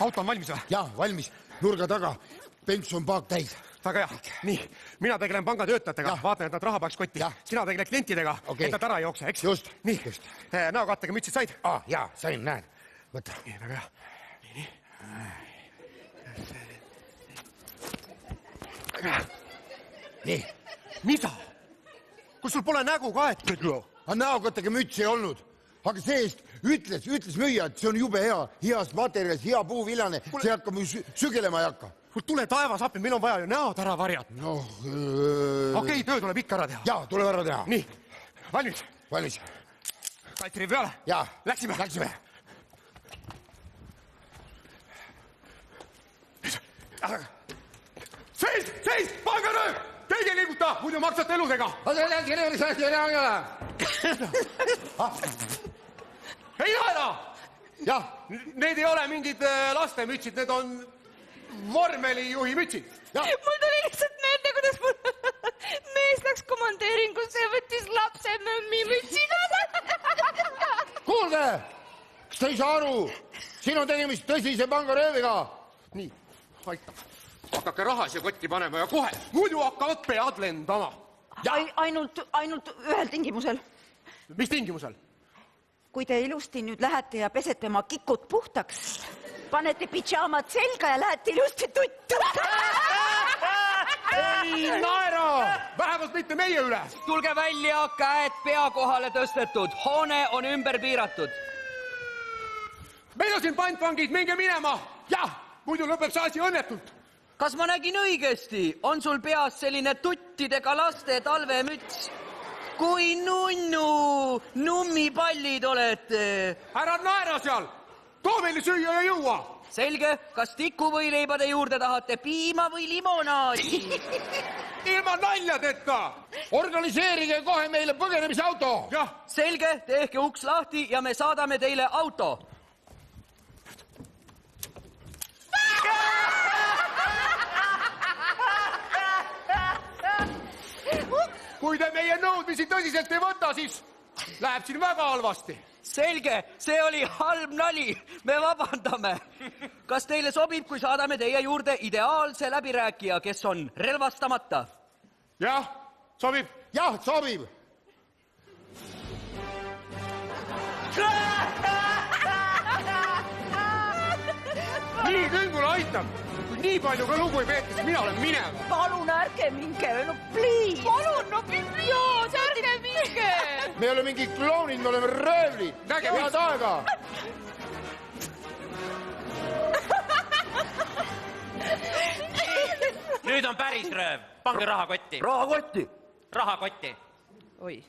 Auto on valmis või? Jah, valmis. Nurga taga. Pensionpaak täis. Väga hea. Nii, mina tegelen pangatöötajatega. Vaatan, et nad raha paneks kotti. Sina tegele klientidega, et nad ära ei jookse, eks? Just. Nii, näokattega mütsid said? Jaa, sain, näen. Võta. Nii, väga hea. Nii. Nii. Mida? Kus sul pole nägu kaetud? Näokattega mütsi ei olnud. Aga seest ütles müüa, et see on jube hea. Heast materjalis, hea puuvillane. See hakkab sügelema ei hakka. Tule taevas appi, meil on vaja ju näod ära varjata. Okei, töö tuleb ikka ära teha. Jaa, tuleb ära teha. Nii, valmis? Valmis. Kaitri peale? Jaa. Läksime? Läksime. Seis! Pangaröö! Teige liiguta, muidu maksate elusega! Ei naera! Jah. Need ei ole mingid lastemütsid, need on vormelijuhi mütsid. Mul tuli lihtsalt meelde, kuidas mul mees läks komandeeringusse ja võttis lapse mömmi mütsi kaasa. Kuulge! Kas te ei saa aru? Siin on tegemist tõsise pangarööviga. Nii, aitab. Hakake raha siia kotti panema ja kohe. Muidu hakkavad pead lendama. Ainult ühel tingimusel. Mis tingimusel? Kui te ilusti nüüd lähete ja pesete oma kikut puhtaks, panete pidžaamad selga ja lähete ilusti tuttu. Ei naera! Vähemalt mitte meie üle. Tulge välja, käed pea kohale tõstetud. Hoone on ümber piiratud. Meil on siin pantvangid, minge minema. Jah, muidu lõpeb see asi õnnetult. Kas ma nägin õigesti? On sul peas selline tuttidega laste talvemüts? Kui nunnu, nummipallid olete. Ära naera seal! Too meile süüa ja jõua! Selge, kas tikuvõileibade juurde tahate piima või limonaadi? Ilma naljadeta! Organiseerige kohe meile põgenemisauto! Jah! Selge, tehke uks lahti ja me saadame teile auto. Kui te meie nõudmisi tõsiselt ei võta, siis läheb siin väga halvasti. Selge, see oli halb nali. Me vabandame. Kas teile sobib, kui saadame teie juurde ideaalse läbirääkija, kes on relvastamata? Jah, sobib. Jah, sobib. Nii küngule aitab. Kui nii palju ka lugu ei peeta, siis mina olen minema. Palun ärge minge, no please. Palun, no please, ärge minge. Me ei ole mingid kloonid, me oleme röövlid. Head aega. Nüüd on päris rööv. Pange rahakotti. Rahakotti? Rahakotti. Oi.